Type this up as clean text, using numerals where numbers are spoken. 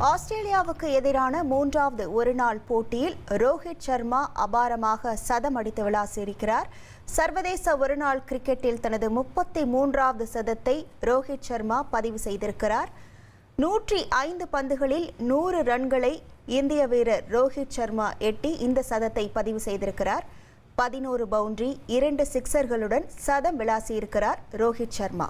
ஆஸ்திரேலியாவுக்கு எதிரான மூன்றாவது ஒருநாள் போட்டியில் ரோஹித் சர்மா அபாரமாக சதம் அடித்து விளாசியிருக்கிறார். சர்வதேச ஒருநாள் கிரிக்கெட்டில் தனது 33வது சதத்தை ரோஹித் சர்மா பதிவு செய்திருக்கிறார். 105 பந்துகளில் 100 ரன்களை இந்திய வீரர் ரோஹித் சர்மா எட்டி இந்த சதத்தை பதிவு செய்திருக்கிறார். 11 பவுண்டரி 2 சிக்சர்களுடன் சதம் விளாசியிருக்கிறார் ரோஹித் சர்மா.